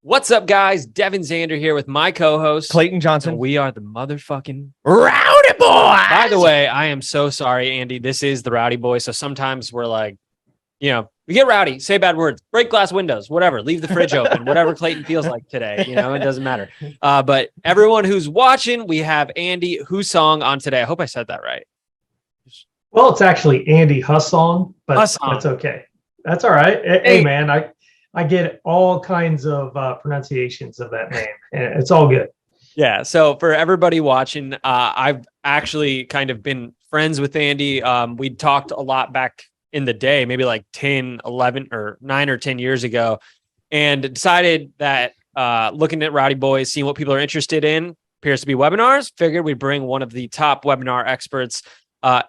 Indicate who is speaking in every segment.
Speaker 1: What's up, guys? Devin Zander here with my co-host
Speaker 2: Clayton Johnson.
Speaker 1: And we are the motherfucking
Speaker 2: Rowdy Boys.
Speaker 1: By the way, I am so sorry, Andy. This is the Rowdy Boys. So sometimes we're like, we get rowdy, say bad words, break glass windows, whatever, leave the fridge open, whatever Clayton feels like today. It doesn't matter. But everyone who's watching, we have Andy Hussong on today. I hope I said that right.
Speaker 3: Well, it's actually Andy Hussong, but that's okay. That's all right. Hey, man, I get all kinds of pronunciations of that name, and it's all good.
Speaker 1: Yeah. So for everybody watching, I've actually kind of been friends with Andy. We talked a lot back in the day, maybe like 10, 11 or 9 or 10 years ago, and decided that looking at Rowdy Boys, seeing what people are interested in, appears to be webinars, figured we'd bring one of the top webinar experts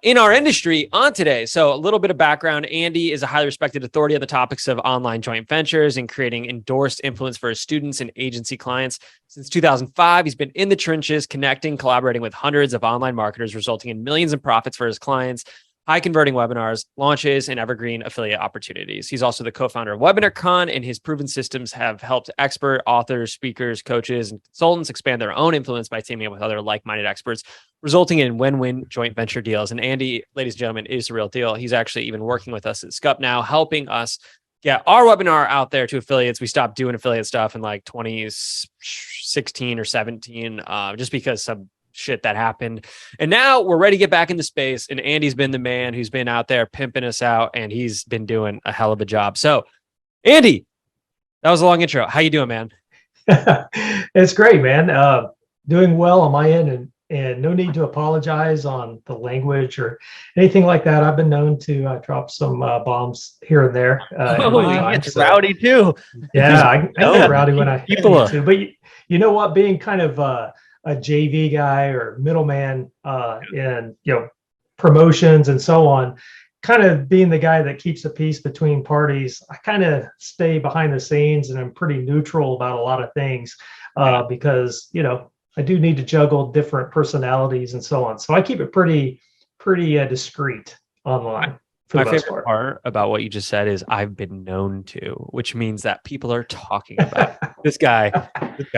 Speaker 1: in our industry on today. So a little bit of background. Andy is a highly respected authority on the topics of online joint ventures and creating endorsed influence for his students and agency clients. Since 2005, he's been in the trenches, connecting, collaborating with hundreds of online marketers, resulting in millions in profits for his clients, high converting webinars, launches, and evergreen affiliate opportunities. He's also the co-founder of WebinarCon, and his proven systems have helped expert authors, speakers, coaches, and consultants expand their own influence by teaming up with other like-minded experts, resulting in win-win joint venture deals. And Andy, ladies and gentlemen, is the real deal. He's actually even working with us at Scup now, helping us get our webinar out there to affiliates. We stopped doing affiliate stuff in like 2016 or 17, just because some shit that happened. And now we're ready to get back into space. And Andy's been the man who's been out there pimping us out, and he's been doing a hell of a job. So, Andy, that was a long intro. How you doing, man?
Speaker 3: It's great, man. Doing well on my end, and no need to apologize on the language or anything like that. I've been known to drop some bombs here and there.
Speaker 2: It's rowdy too.
Speaker 3: Yeah, I get rowdy when I need to. But you know what? Being kind of a JV guy or middleman in promotions and so on, kind of being the guy that keeps the peace between parties, I kind of stay behind the scenes, and I'm pretty neutral about a lot of things because I do need to juggle different personalities and so on. So I keep it pretty discreet online.
Speaker 1: My favorite part about what you just said is I've been known to, which means that people are talking about it. This guy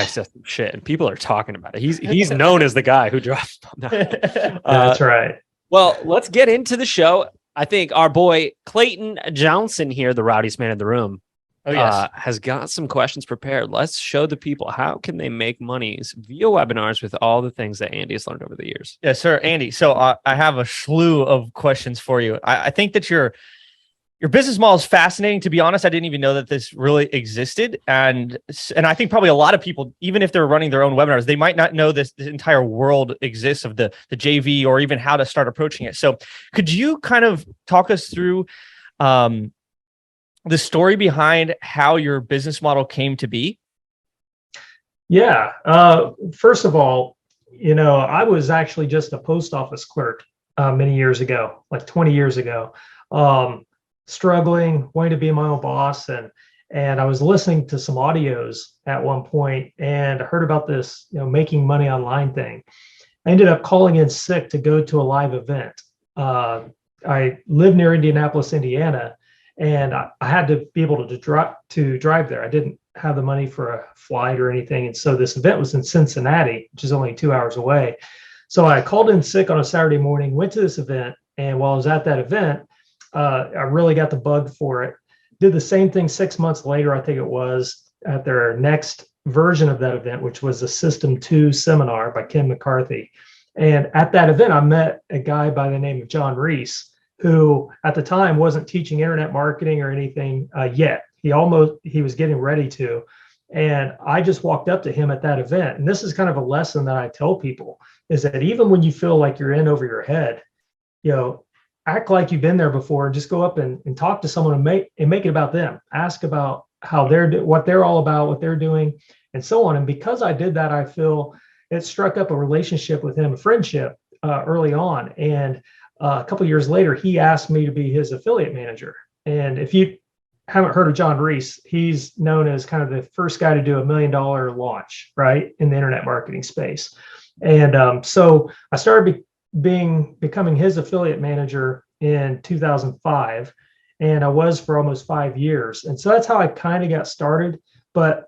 Speaker 1: says some shit, and people are talking about it. He's known as the guy who drops.
Speaker 3: That's right.
Speaker 1: Well, let's get into the show. I think our boy Clayton Johnson here, the rowdiest man in the room, has got some questions prepared. Let's show the people how can they make monies via webinars with all the things that Andy has learned over the years.
Speaker 2: Yes, sir, Andy. So I have a slew of questions for you. I think that your business model is fascinating. To be honest, I didn't even know that this really existed, and I think probably a lot of people, even if they're running their own webinars, they might not know this entire world exists of the JV or even how to start approaching it. So could you kind of talk us through the story behind how your business model came to be?
Speaker 3: Yeah. First of all, I was actually just a post office clerk many years ago, like 20 years ago, struggling, wanting to be my own boss. And I was listening to some audios at one point, and I heard about this, making money online thing. I ended up calling in sick to go to a live event. I live near Indianapolis, Indiana, and I had to be able to drive there. I didn't have the money for a flight or anything. And so this event was in Cincinnati, which is only 2 hours away. So I called in sick on a Saturday morning, went to this event. And while I was at that event, I really got the bug for it. Did the same thing 6 months later, I think it was, at their next version of that event, which was the System 2 seminar by Ken McCarthy. And at that event, I met a guy by the name of John Reese, who at the time wasn't teaching internet marketing or anything yet. He was getting ready to. And I just walked up to him at that event. And this is kind of a lesson that I tell people, is that even when you feel like you're in over your head, act like you've been there before, and just go up and talk to someone and make it about them. Ask about how what they're all about, what they're doing, and so on. And because I did that, I feel it struck up a relationship with him, a friendship early on. And a couple of years later, he asked me to be his affiliate manager. And if you haven't heard of John Reese, he's known as kind of the first guy to do $1 million launch, right, in the internet marketing space. And so I started becoming his affiliate manager in 2005, and I was for almost 5 years. And so that's how I kind of got started. But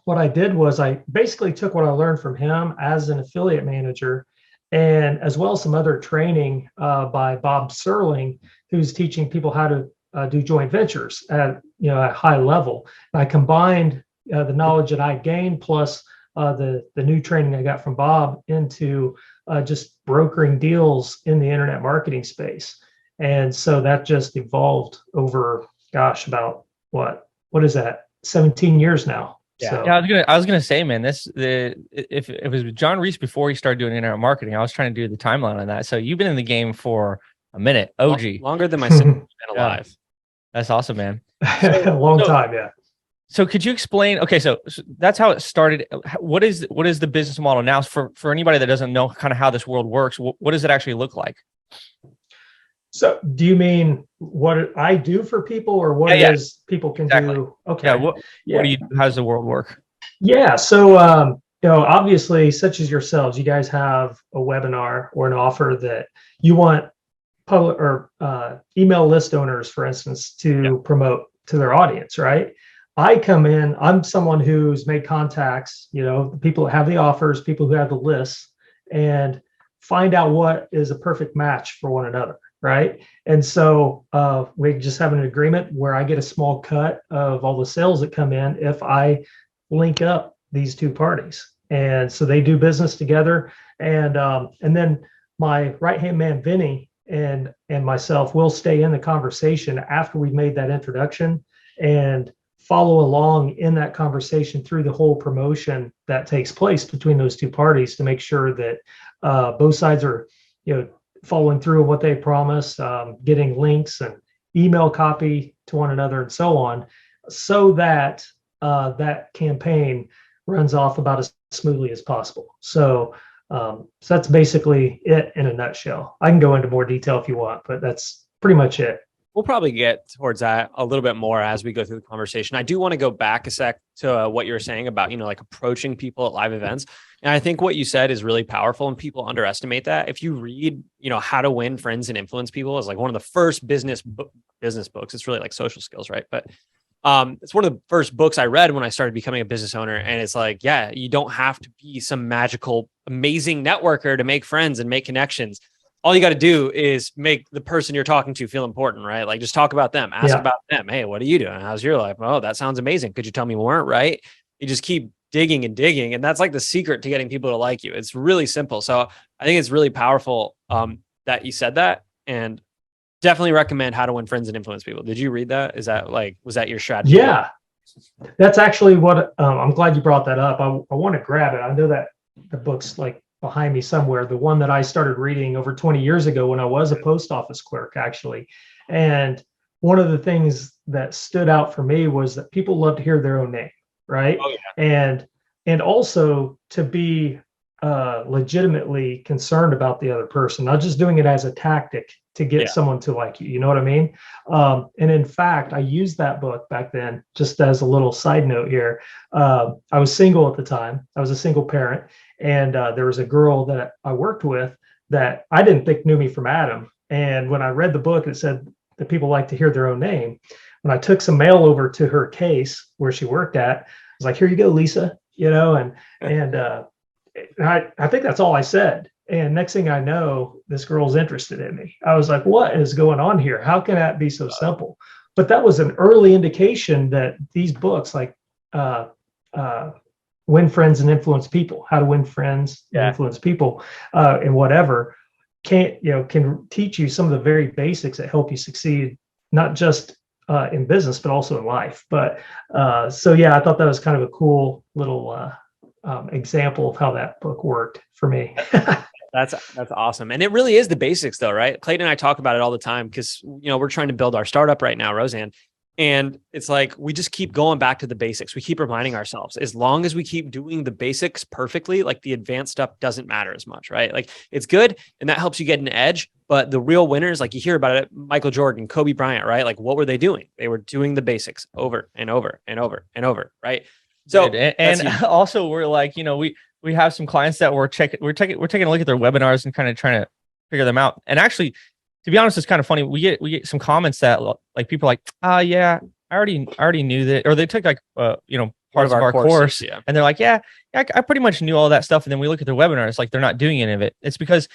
Speaker 3: what I did was I basically took what I learned from him as an affiliate manager, and as well as some other training by Bob Serling, who's teaching people how to do joint ventures at at high level. And I combined the knowledge that I gained plus the new training I got from Bob into just brokering deals in the internet marketing space. And so that just evolved over, gosh, about what is that? 17 years now.
Speaker 2: Yeah.
Speaker 3: So,
Speaker 2: Yeah, I was gonna say, man, if it was John Reese before he started doing internet marketing, I was trying to do the timeline on that. So you've been in the game for a minute, OG.
Speaker 1: Longer than my sister's been alive.
Speaker 2: Yeah. That's awesome, man.
Speaker 3: a long time, yeah.
Speaker 2: So could you explain? Okay, so that's how it started. What is the business model now for anybody that doesn't know kind of how this world works? What does it actually look like?
Speaker 3: So do you mean what I do for people, or what it is people can do? Okay.
Speaker 2: Yeah. What do you? How does the world work?
Speaker 3: Yeah. So obviously, such as yourselves, you guys have a webinar or an offer that you want public or email list owners, for instance, to promote to their audience, right? I come in, I'm someone who's made contacts, people that have the offers, people who have the lists, and find out what is a perfect match for one another, right? And so we just have an agreement where I get a small cut of all the sales that come in if I link up these two parties. And so they do business together. And then my right-hand man, Vinny, and myself will stay in the conversation after we've made that introduction and follow along in that conversation through the whole promotion that takes place between those two parties to make sure that both sides are, following through on what they promise, getting links and email copy to one another and so on, so that that campaign runs off about as smoothly as possible. So that's basically it in a nutshell. I can go into more detail if you want, but that's pretty much it.
Speaker 1: We'll probably get towards that a little bit more as we go through the conversation. I do want to go back a sec to what you were saying about, like approaching people at live events. And I think what you said is really powerful and people underestimate that. If you read, How to Win Friends and Influence People is like one of the first business books. It's really like social skills, right? But it's one of the first books I read when I started becoming a business owner. And it's like, yeah, you don't have to be some magical, amazing networker to make friends and make connections. All you got to do is make the person you're talking to feel important, right? Like just talk about them, ask about them. Hey, what are you doing? How's your life? Oh, that sounds amazing. Could you tell me more? Right? You just keep digging and digging. And that's like the secret to getting people to like you. It's really simple. So I think it's really powerful that you said that, and definitely recommend How to Win Friends and Influence People. Did you read that? Was that your strategy?
Speaker 3: Yeah, that's actually what I'm glad you brought that up. I want to grab it. I know that the book's like behind me somewhere, the one that I started reading over 20 years ago when I was a post office clerk, actually. And one of the things that stood out for me was that people love to hear their own name, right? Oh, yeah. And also to be legitimately concerned about the other person, not just doing it as a tactic to get someone to like you. You know what I mean? And in fact, I used that book back then, just as a little side note here. I was single at the time. I was a single parent. And there was a girl that I worked with that I didn't think knew me from Adam. And when I read the book, it said that people like to hear their own name. When I took some mail over to her case where she worked at, I was like, "Here you go, Lisa." And I think that's all I said. And next thing I know, this girl's interested in me. I was like, "What is going on here? How can that be so simple?" But that was an early indication that these books, like Win Friends and Influence People, How to Win Friends and Influence People, and whatever, can teach you some of the very basics that help you succeed, not just in business, but also in life. But so yeah, I thought that was kind of a cool little example of how that book worked for me.
Speaker 1: That's awesome. And it really is the basics though, right? Clayton and I talk about it all the time because, we're trying to build our startup right now, Roseanne. And it's like, we just keep going back to the basics. We keep reminding ourselves, as long as we keep doing the basics perfectly, like the advanced stuff doesn't matter as much, right? Like it's good. And that helps you get an edge. But the real winners, like you hear about it, Michael Jordan, Kobe Bryant, right? Like what were they doing? They were doing the basics over and over and over and over, right? So,
Speaker 2: and also we're like, we have some clients that we're taking a look at their webinars and kind of trying to figure them out. And actually, to be honest, it's kind of funny. We get some comments that like people are like, yeah, I already knew that, or they took like, parts of our course.
Speaker 1: Yeah.
Speaker 2: And they're like, yeah, I pretty much knew all that stuff. And then we look at their webinar, it's like they're not doing any of it. It's because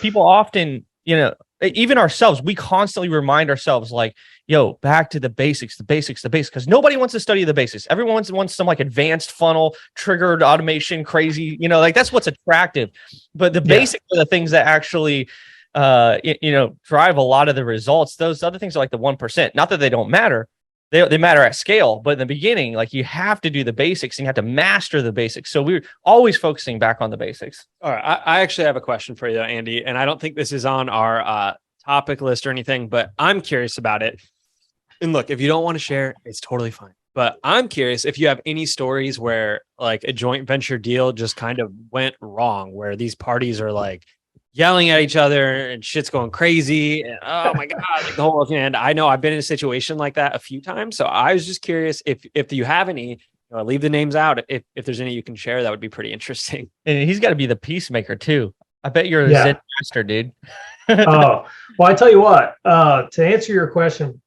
Speaker 2: people often, even ourselves, we constantly remind ourselves like, yo, back to the basics, because nobody wants to study the basics. Everyone wants some like advanced funnel, triggered automation, crazy, like that's what's attractive. But the basics are the things that actually, drive a lot of the results. Those other things are like the 1%. Not that they don't matter. They matter at scale, but in the beginning, like you have to do the basics and you have to master the basics. So we're always focusing back on the basics.
Speaker 1: All right. I actually have a question for you, Andy, and I don't think this is on our topic list or anything, but I'm curious about it. And look, if you don't want to share, it's totally fine. But I'm curious if you have any stories where like a joint venture deal just kind of went wrong, where these parties are like yelling at each other and shit's going crazy. And oh my God, like the whole thing. And I know I've been in a situation like that a few times. So I was just curious if you have any, leave the names out. If there's any you can share, that would be pretty interesting.
Speaker 2: And he's got to be the peacemaker too. I bet you're a Zen master, dude.
Speaker 3: Oh, well, I tell you what, to answer your question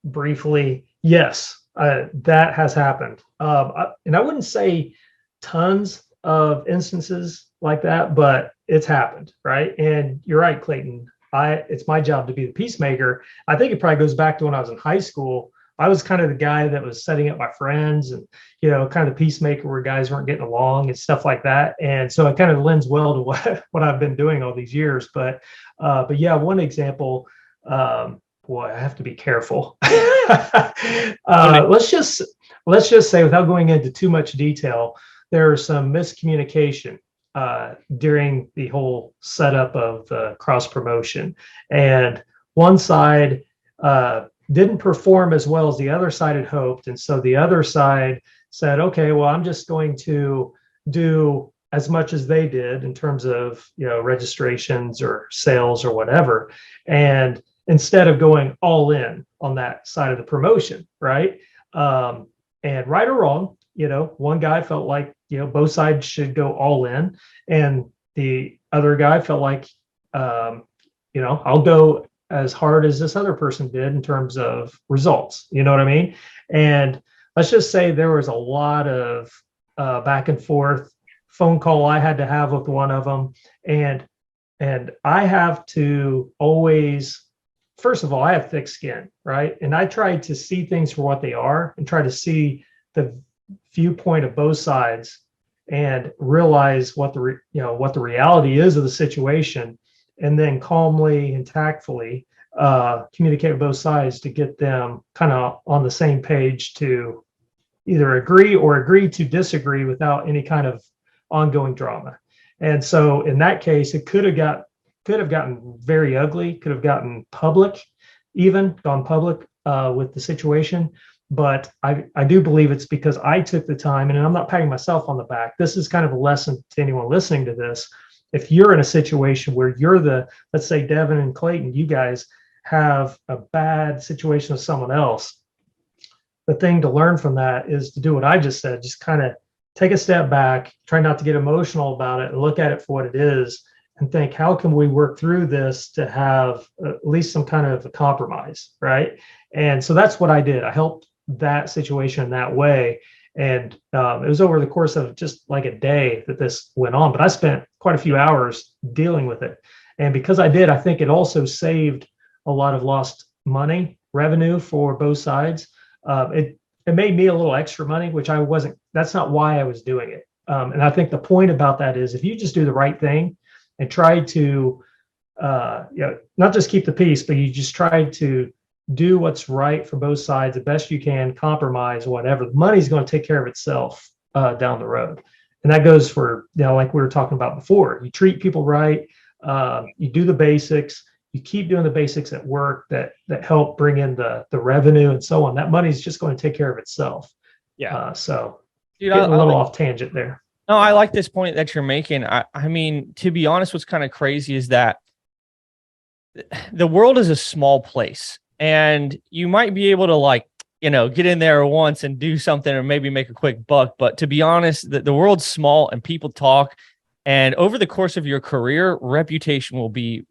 Speaker 3: briefly, yes, that has happened. And I wouldn't say tons of instances like that, but it's happened, right? And you're right, Clayton. It's my job to be the peacemaker. I think it probably goes back to when I was in high school. I was kind of the guy that was setting up my friends and, kind of the peacemaker where guys weren't getting along and stuff like that. And so it kind of lends well to what I've been doing all these years. But yeah, one example, boy, I have to be careful. Let's just say, without going into too much detail, there was some miscommunication during the whole setup of the cross promotion, and one side didn't perform as well as the other side had hoped, and so the other side said, "Okay, well, I'm just going to do as much as they did in terms of registrations or sales or whatever," and instead of going all in on that side of the promotion, right? And right or wrong, one guy felt like both sides should go all in, and the other guy felt like I'll go as hard as this other person did in terms of results. You know what I mean? And let's just say there was a lot of back and forth phone call I had to have with one of them, and I have to always, first of all, I have thick skin, right? And I try to see things for what they are and try to see the viewpoint of both sides and realize what the reality is of the situation, and then calmly and tactfully communicate with both sides to get them kind of on the same page to either agree or agree to disagree without any kind of ongoing drama. And so in that case, it could have gotten very ugly, could have gotten public, even gone public with the situation. But I do believe it's because I took the time, and I'm not patting myself on the back. This is kind of a lesson to anyone listening to this. If you're in a situation where you're let's say Devin and Clayton, you guys have a bad situation with someone else, the thing to learn from that is to do what I just said, just kind of take a step back, try not to get emotional about it, and look at it for what it is, and think, how can we work through this to have at least some kind of a compromise, right? And so that's what I did. I helped that situation that way. And it was over the course of just like a day that this went on, but I spent quite a few hours dealing with it. And because I did, I think it also saved a lot of lost revenue for both sides. It made me a little extra money, which that's not why I was doing it. And I think the point about that is if you just do the right thing and try to, not just keep the peace, but you just try to do what's right for both sides the best you can, compromise, whatever, the money's going to take care of itself down the road. And that goes for, like we were talking about before, you treat people right, you do the basics, you keep doing the basics at work that help bring in the revenue and so on. That money's just going to take care of itself. Yeah. So
Speaker 2: Dude,
Speaker 3: getting a little off tangent there.
Speaker 2: No, I like this point that you're making. I mean, to be honest, what's kind of crazy is that the world is a small place, and you might be able to get in there once and do something or maybe make a quick buck. But to be honest, the world's small and people talk. And over the course of your career, reputation will be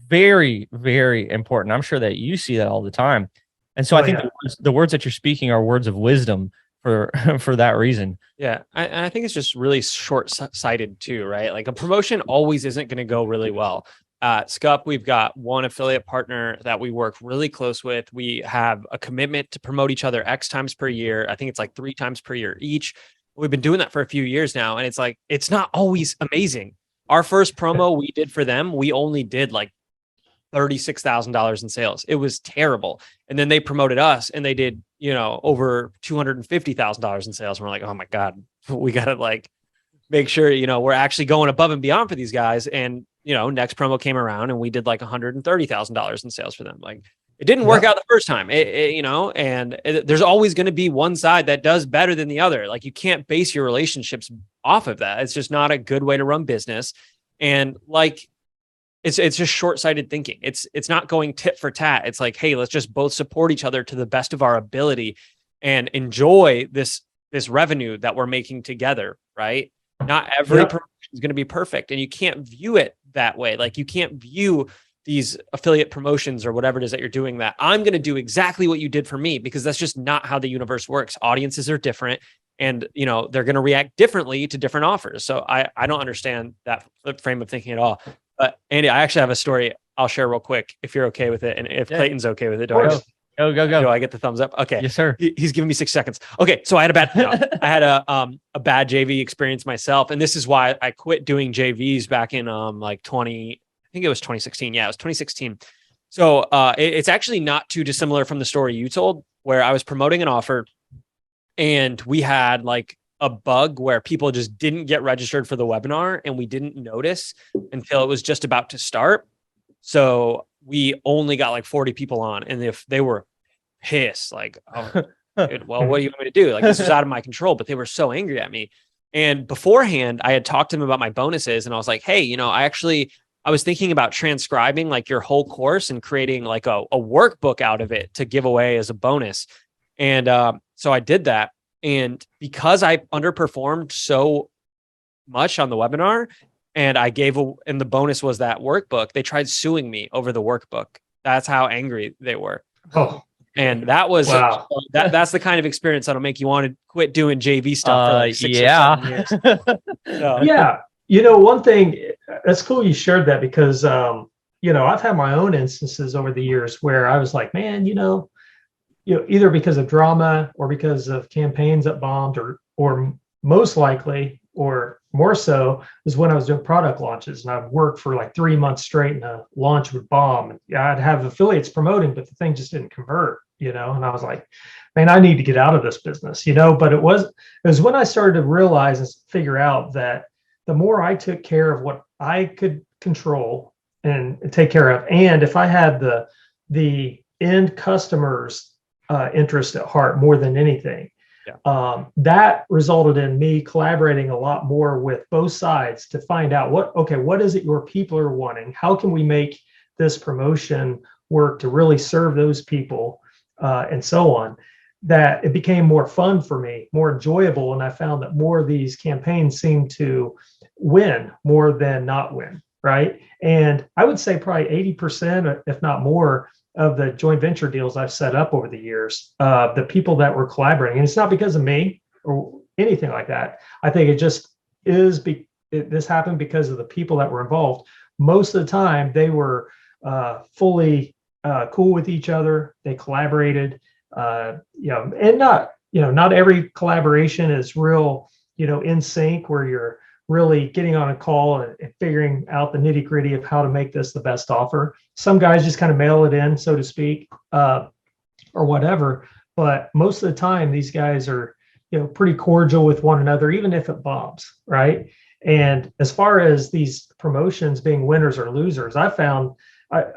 Speaker 2: very, very important. I'm sure that you see that all the time. And so I think the words that you're speaking are words of wisdom for for that reason.
Speaker 1: Yeah. I think it's just really short-sighted too, right? Like a promotion always isn't going to go really well. Scup, we've got one affiliate partner that we work really close with. We have a commitment to promote each other X times per year. I think it's like 3 times per year each. We've been doing that for a few years now. And it's like, it's not always amazing. Our first promo we did for them, we only did like $36,000 in sales. It was terrible. And then they promoted us and they did, over $250,000 in sales. And we're like, oh my God, we got to like make sure, we're actually going above and beyond for these guys. And, next promo came around and we did like $130,000 in sales for them. Like it didn't work out the first time, there's always going to be one side that does better than the other. Like you can't base your relationships off of that. It's just not a good way to run business. And like, it's just short-sighted thinking. It's not going tit for tat. It's like, hey, let's just both support each other to the best of our ability and enjoy this revenue that we're making together, right? Not every promotion is going to be perfect, and you can't view it that way. Like you can't view these affiliate promotions or whatever it is that you're doing that I'm going to do exactly what you did for me, because that's just not how the universe works. Audiences are different, and they're going to react differently to different offers. So I don't understand that frame of thinking at all. But Andy, I actually have a story I'll share real quick if you're okay with it. And if Clayton's okay with it, do I get the thumbs up? Okay.
Speaker 2: Yes, sir.
Speaker 1: He's giving me 6 seconds. Okay. So I had a bad JV experience myself. And this is why I quit doing JVs back in I think it was 2016. Yeah, it was 2016. So it's actually not too dissimilar from the story you told, where I was promoting an offer and we had like a bug where people just didn't get registered for the webinar and we didn't notice until it was just about to start. So we only got like 40 people on, and if they were pissed, like, oh, dude, well, what do you want me to do? Like this was out of my control, but they were so angry at me. And beforehand, I had talked to them about my bonuses and I was like, hey, I was thinking about transcribing like your whole course and creating like a workbook out of it to give away as a bonus. And so I did that. And because I underperformed so much on the webinar and and the bonus was that workbook, they tried suing me over the workbook. That's how angry they were.
Speaker 3: Oh,
Speaker 1: and that was,
Speaker 3: wow.
Speaker 1: That's the kind of experience that'll make you want to quit doing JV stuff for like 6 or 7 years. So.
Speaker 3: Yeah. One thing that's cool you shared that, because, I've had my own instances over the years where I was like, man, either because of drama or because of campaigns that bombed, or most likely, or more so, is when I was doing product launches and I'd work for like 3 months straight and a launch would bomb. I'd have affiliates promoting, but the thing just didn't convert, and I was like, man, I need to get out of this business, but it was when I started to realize and figure out that the more I took care of what I could control and take care of, and if I had the end customers interest at heart more than anything. That resulted in me collaborating a lot more with both sides to find out what is it your people are wanting? How can we make this promotion work to really serve those people, and so on, that it became more fun for me, more enjoyable. And I found that more of these campaigns seemed to win more than not win. Right. And I would say probably 80%, if not more, of the joint venture deals I've set up over the years, the people that were collaborating, and it's not because of me or anything like that. I think it just is, this happened because of the people that were involved. Most of the time they were fully cool with each other. They collaborated, and not every collaboration is real, in sync, where you're really getting on a call and figuring out the nitty gritty of how to make this the best offer. Some guys just kind of mail it in, so to speak, or whatever. But most of the time, these guys are, pretty cordial with one another, even if it bombs, right? And as far as these promotions being winners or losers, I found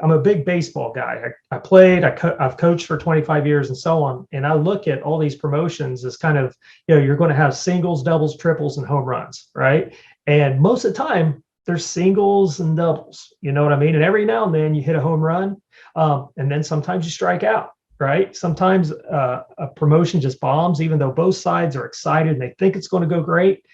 Speaker 3: I'm a big baseball guy. I've coached for 25 years and so on. And I look at all these promotions as kind of, you're going to have singles, doubles, triples, and home runs, right? And most of the time there's singles and doubles, you know what I mean? And every now and then you hit a home run, and then sometimes you strike out, right? Sometimes a promotion just bombs, even though both sides are excited and they think it's going to go great,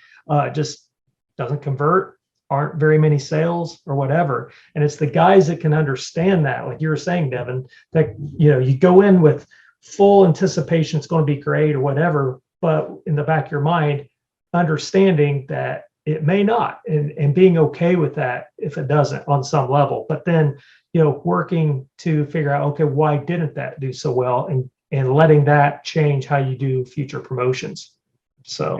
Speaker 3: just doesn't convert. Aren't very many sales or whatever. And it's the guys that can understand that, like you were saying, Devin, that, you go in with full anticipation, it's going to be great or whatever. but in the back of your mind, understanding that it may not, and being okay with that if it doesn't on some level. But then, working to figure out, okay, why didn't that do so well, and letting that change how you do future promotions. So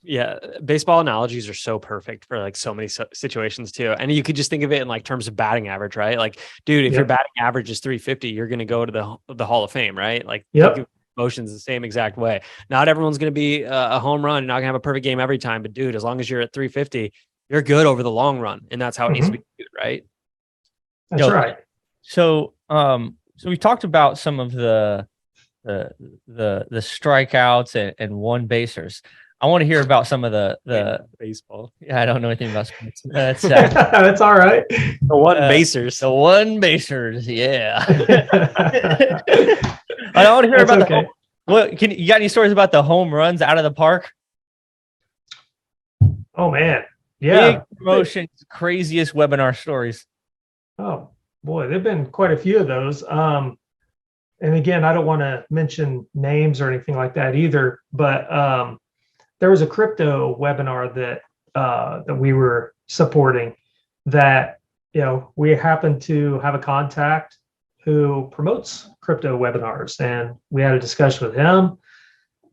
Speaker 1: yeah, baseball analogies are so perfect for like so many situations too. And you could just think of it in like terms of batting average, right? Like, dude, if your batting average is 350, you're going to go to the Hall of Fame, right? Like, motions the same exact way. Not everyone's going to be a home run. You're not going to have a perfect game every time, but dude, as long as you're at 350, you're good over the long run, and that's how it needs to be, right?
Speaker 3: That's right.
Speaker 2: So, so we talked about some of the strikeouts and one basers. I want to hear about some of the
Speaker 1: baseball.
Speaker 2: Yeah, I don't know anything about sports. That's
Speaker 3: that's all right.
Speaker 1: The one basers.
Speaker 2: The one basers. Yeah. I want to hear about you got any stories about the home runs out of the park?
Speaker 3: Oh man. Yeah.
Speaker 2: Big promotions, craziest webinar stories.
Speaker 3: Oh boy, there've been quite a few of those. And again, I don't want to mention names or anything like that either, but there was a crypto webinar that we were supporting that, we happened to have a contact who promotes crypto webinars, and we had a discussion with him,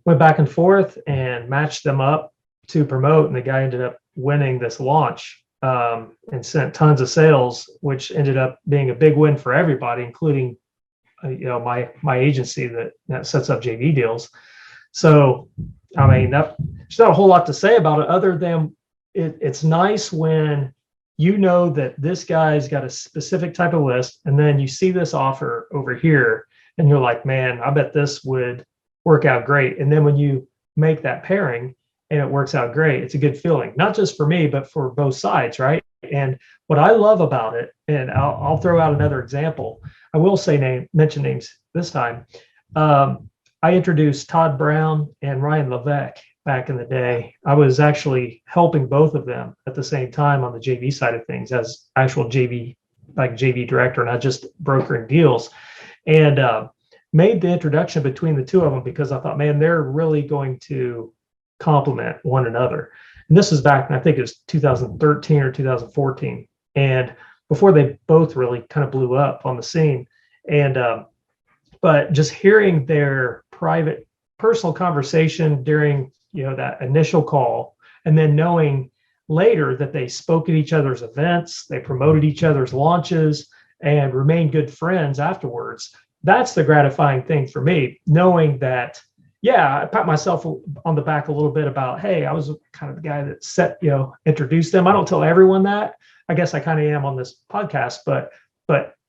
Speaker 3: went back and forth and matched them up to promote. And the guy ended up winning this launch, and sent tons of sales, which ended up being a big win for everybody, including, my agency that sets up JV deals. So, I mean, there's not a whole lot to say about it other than it's nice when you know that this guy's got a specific type of list, and then you see this offer over here and you're like, man, I bet this would work out great. And then when you make that pairing and it works out great, it's a good feeling, not just for me, but for both sides, right? And what I love about it, and I'll throw out another example. I will mention names this time. I introduced Todd Brown and Ryan Levesque back in the day. I was actually helping both of them at the same time on the JV side of things as actual JV, like JV director, not just brokering deals, and made the introduction between the two of them because I thought, man, they're really going to complement one another. And this was back, I think it was 2013 or 2014. And before they both really kind of blew up on the scene. And, but just hearing their private personal conversation during, that initial call, and then knowing later that they spoke at each other's events, they promoted each other's launches and remained good friends afterwards. That's the gratifying thing for me, knowing that, I pat myself on the back a little bit about, hey, I was kind of the guy that introduced them. I don't tell everyone that. I guess I kind of am on this podcast, but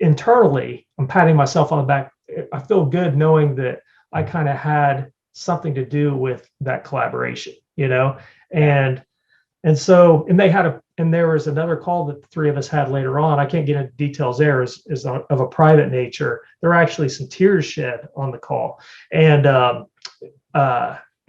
Speaker 3: internally, I'm patting myself on the back. I feel good knowing that I kind of had something to do with that collaboration, and so, and there was another call that the three of us had later on. I can't get into details there, is of a private nature. There were actually some tears shed on the call, and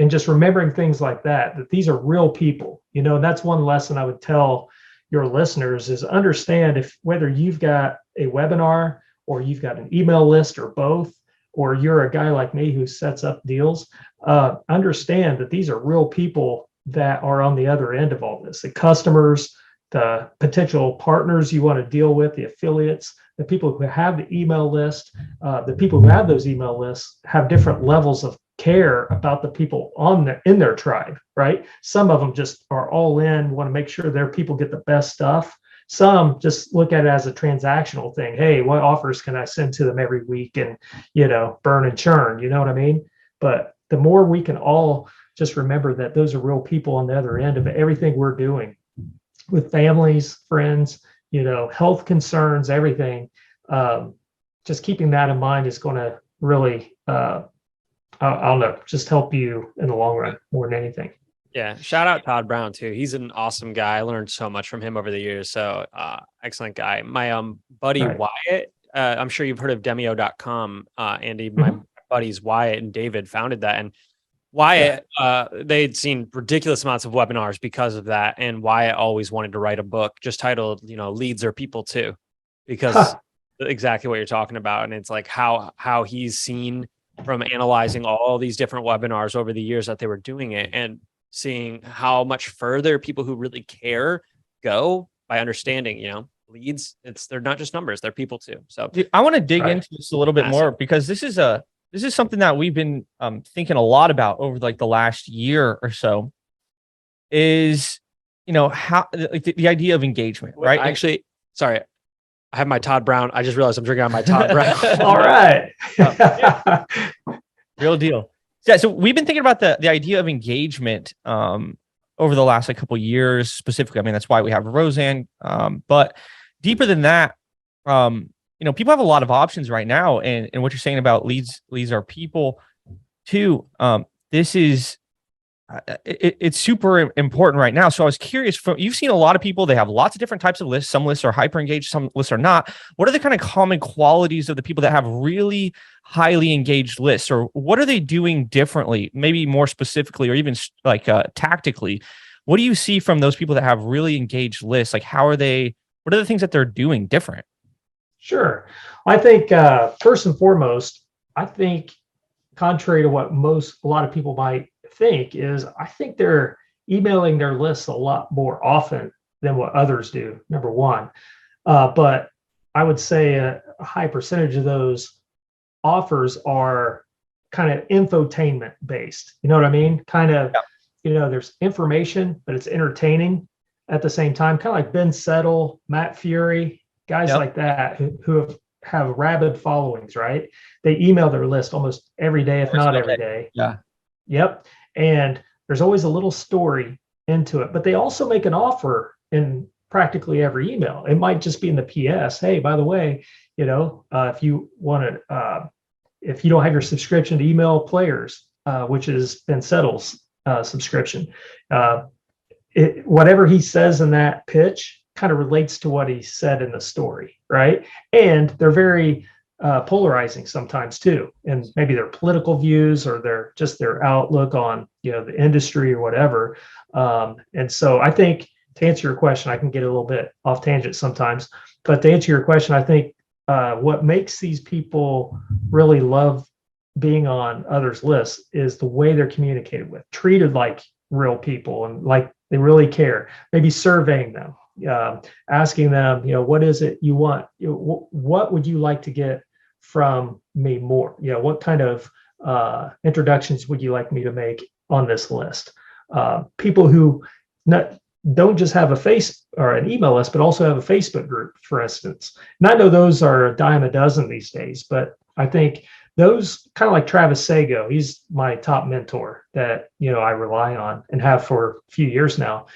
Speaker 3: just remembering things like that these are real people, and that's one lesson I would tell your listeners is understand if whether you've got a webinar or you've got an email list or both, or you're a guy like me who sets up deals, understand that these are real people that are on the other end of all this. The customers, the potential partners you want to deal with, the affiliates, the people who have the email list, the people who have those email lists have different levels of care about the people in their tribe, right? Some of them just are all in, want to make sure their people get the best stuff. Some just look at it as a transactional thing. Hey, what offers can I send to them every week and, burn and churn, you know what I mean? But the more we can all just remember that those are real people on the other end of everything we're doing with families, friends, health concerns, everything. Just keeping that in mind is going to really, I don't know, just help you in the long run more than anything.
Speaker 1: Yeah. Shout out Todd Brown too. He's an awesome guy. I learned so much from him over the years. So excellent guy. My buddy Wyatt, I'm sure you've heard of Demio.com. Andy, my buddies Wyatt and David founded that. And Wyatt, they'd seen ridiculous amounts of webinars because of that. And Wyatt always wanted to write a book just titled, Leads Are People Too, because exactly what you're talking about. And it's like how he's seen from analyzing all these different webinars over the years that they were doing it and seeing how much further people who really care go by understanding, leads. They're not just numbers, they're people too. So
Speaker 2: Dude, I want to dig into this a little bit more, because this is something that we've been thinking a lot about over like the last year or so, is, how like the idea of engagement, right?
Speaker 1: Actually, sorry, I have my Todd Brown. I just realized I'm drinking on my Todd Brown.
Speaker 3: All right.
Speaker 2: Real deal. Yeah. So we've been thinking about the idea of engagement over the last couple of years specifically. I mean, that's why we have Roseanne. But deeper than that, people have a lot of options right now. And what you're saying about leads are people too. This is, it's super important right now. So I was curious, you've seen a lot of people, they have lots of different types of lists. Some lists are hyper engaged, some lists are not. What are the kind of common qualities of the people that have really highly engaged lists, or what are they doing differently, maybe more specifically, or even like tactically? What do you see from those people that have really engaged lists? Like, what are the things that they're doing different?
Speaker 3: Sure. I think first and foremost, I think contrary to what a lot of people might think, is I think they're emailing their lists a lot more often than what others do, number one. But I would say a high percentage of those offers are kind of infotainment based. You know what I mean? Kind of, there's information, but it's entertaining at the same time. Kind of like Ben Settle, Matt Fury, guys like that who have rabid followings, right? They email their list almost every day, if not every day.
Speaker 2: Yeah.
Speaker 3: Yep. And there's always a little story into it, but they also make an offer in practically every email. It might just be in the PS. Hey, by the way, if you want to, if you don't have your subscription to Email Players, which is Ben Settle's subscription, whatever he says in that pitch kind of relates to what he said in the story, right? And they're very polarizing sometimes too, and maybe their political views or their outlook on the industry or whatever. And so I think, to answer your question, I can get a little bit off tangent sometimes, but to answer your question, I think what makes these people really love being on others' lists is the way they're communicated with, treated like real people and like they really care. Maybe surveying them, asking them, what is it you want? What would you like to get from me more? What kind of introductions would you like me to make on this list? People who don't just have a face or an email list, but also have a Facebook group, for instance. And I know those are a dime a dozen these days, but I think those, kind of like Travis Sago, he's my top mentor that I rely on and have for a few years now.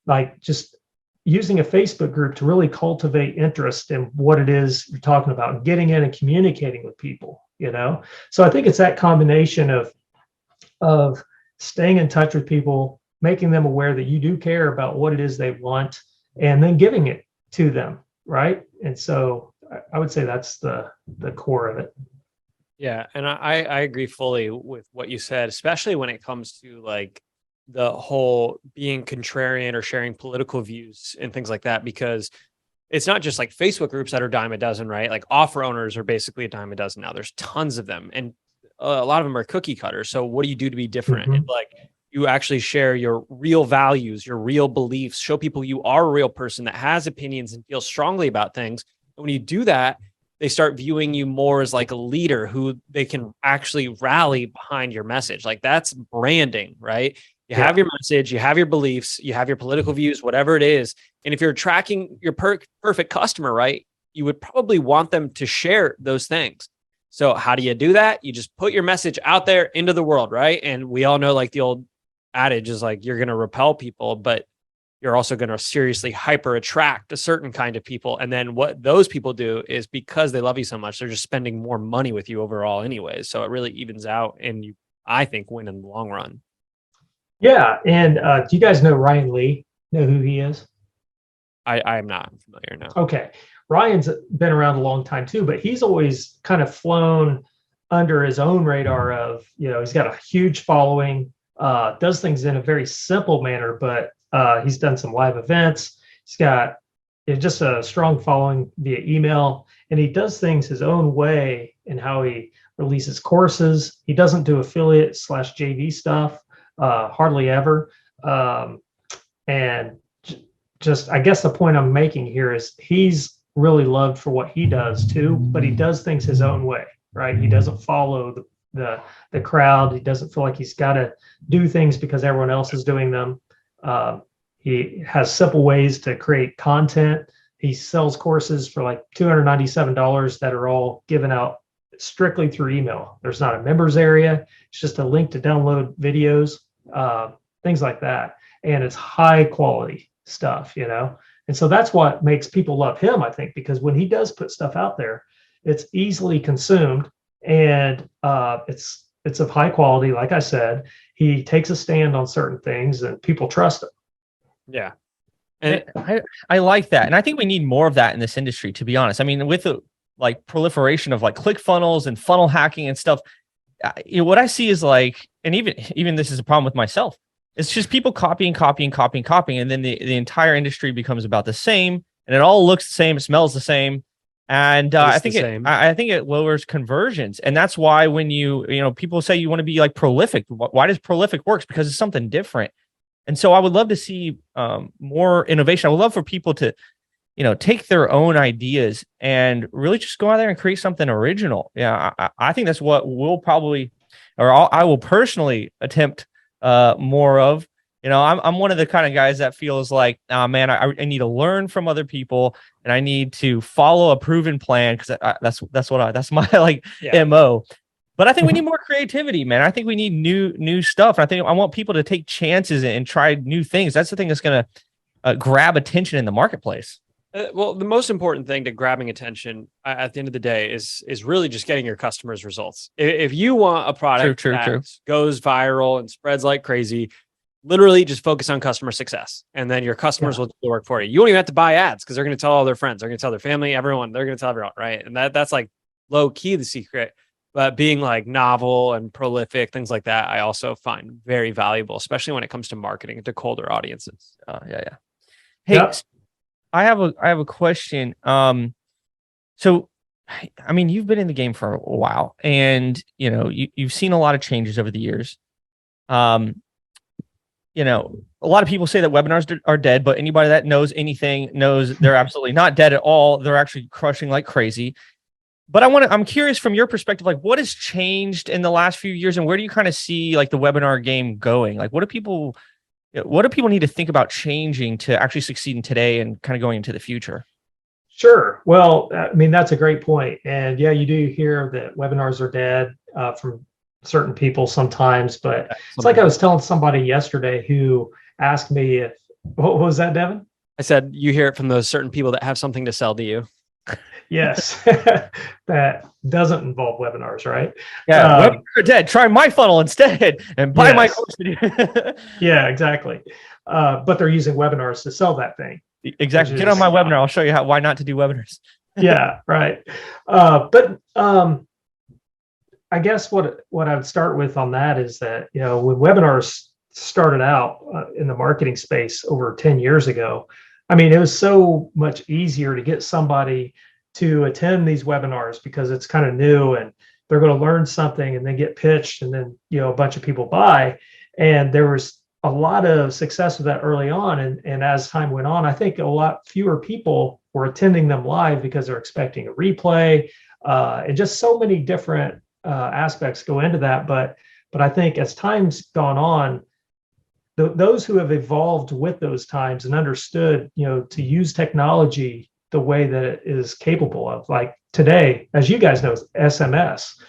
Speaker 3: Like just using a Facebook group to really cultivate interest in what it is you're talking about and getting in and communicating with people, So I think it's that combination of staying in touch with people, making them aware that you do care about what it is they want, and then giving it to them, right? And so I would say that's the core of it.
Speaker 1: Yeah, and I agree fully with what you said, especially when it comes to like the whole being contrarian or sharing political views and things like that, because it's not just like Facebook groups that are dime a dozen, right? Like offer owners are basically a dime a dozen now. There's tons of them, and a lot of them are cookie cutters. So what do you do to be different?
Speaker 3: Mm-hmm.
Speaker 1: And like you actually share your real values, your real beliefs, show people you are a real person that has opinions and feels strongly about things. And when you do that, they start viewing you more as like a leader who they can actually rally behind your message. Like that's branding, right? You have your message, you have your beliefs, you have your political views, whatever it is. And if you're tracking your perfect customer, right, you would probably want them to share those things. So how do you do that? You just put your message out there into the world, right? And we all know like the old adage is like, you're going to repel people, but you're also going to seriously hyper attract a certain kind of people. And then what those people do is, because they love you so much, they're just spending more money with you overall anyways. So it really evens out, and you, I think, win in the long run.
Speaker 3: Yeah. And do you guys know Ryan Lee? Know who he is?
Speaker 1: I am not familiar now.
Speaker 3: Okay. Ryan's been around a long time too, but he's always kind of flown under his own radar of, he's got a huge following, does things in a very simple manner, but he's done some live events. He's got just a strong following via email, and he does things his own way in how he releases courses. He doesn't do affiliate / JV stuff, hardly ever. And just, I guess the point I'm making here is he's really loved for what he does too, but he does things his own way, right? He doesn't follow the crowd. He doesn't feel like he's got to do things because everyone else is doing them. He has simple ways to create content. He sells courses for like $297 that are all given out strictly through email. There's not a members area. It's just a link to download videos, things like that. And it's high quality stuff, And so that's what makes people love him, I think, because when he does put stuff out there, it's easily consumed and it's of high quality. Like I said, he takes a stand on certain things and people trust him.
Speaker 1: Yeah.
Speaker 2: And I like that. And I think we need more of that in this industry, to be honest. I mean, with the like proliferation of like click funnels and funnel hacking and stuff, what I see is like, and even this is a problem with myself. It's just people copying. And then the entire industry becomes about the same and it all looks the same. It smells the same. And I think it lowers conversions. And that's why when people say you want to be like prolific, why does prolific work? Because it's something different. And so I would love to see more innovation. I would love for people to, take their own ideas and really just go out there and create something original. Yeah, I think that's what we'll probably, I will personally attempt more of. I'm one of the kind of guys that feels like, man, I need to learn from other people and I need to follow a proven plan because that's my MO. But I think we need more creativity, man. I think we need new stuff. I want people to take chances and try new things. That's the thing that's going to grab attention in the marketplace.
Speaker 1: Well, the most important thing to grabbing attention at the end of the day is really just getting your customers results. If you want a product that goes viral and spreads like crazy, literally just focus on customer success. And then your customers will do the work for you. You don't even have to buy ads because they're going to tell all their friends. They're going to tell their family, everyone. They're going to tell everyone, right? And that's like low key the secret. But being like novel and prolific, things like that, I also find very valuable, especially when it comes to marketing to colder audiences.
Speaker 2: Yeah. Hey, I have a question. So, I mean, you've been in the game for a while, and you've seen a lot of changes over the years. A lot of people say that webinars are dead, but anybody that knows anything knows they're absolutely not dead at all. They're actually crushing like crazy. But I'm curious from your perspective, like what has changed in the last few years and where do you kind of see like the webinar game going? Like what do people need to think about changing to actually succeed in today and kind of going into the future?
Speaker 3: Sure. Well, I mean, that's a great point. And yeah, you do hear that webinars are dead from certain people sometimes, but it's like I was telling somebody yesterday who asked me what was that, Devin?
Speaker 1: I said, you hear it from those certain people that have something to sell to you.
Speaker 3: Yes, that doesn't involve webinars, right?
Speaker 2: Yeah, webinars are dead. Try my funnel instead and buy my course.
Speaker 3: Yeah, exactly. But they're using webinars to sell that thing.
Speaker 2: Exactly. Get on my webinar. I'll show you why not to do webinars.
Speaker 3: Yeah, right. But I guess what I would start with on that is that when webinars started out in the marketing space over 10 years ago, I mean, it was so much easier to get somebody to attend these webinars because it's kind of new and they're going to learn something and then get pitched and then, a bunch of people buy. And there was a lot of success with that early on. And as time went on, I think a lot fewer people were attending them live because they're expecting a replay and just so many different aspects go into that. But I think as time's gone on, those who have evolved with those times and understood, to use technology the way that it is capable of, like today, as you guys know, SMS,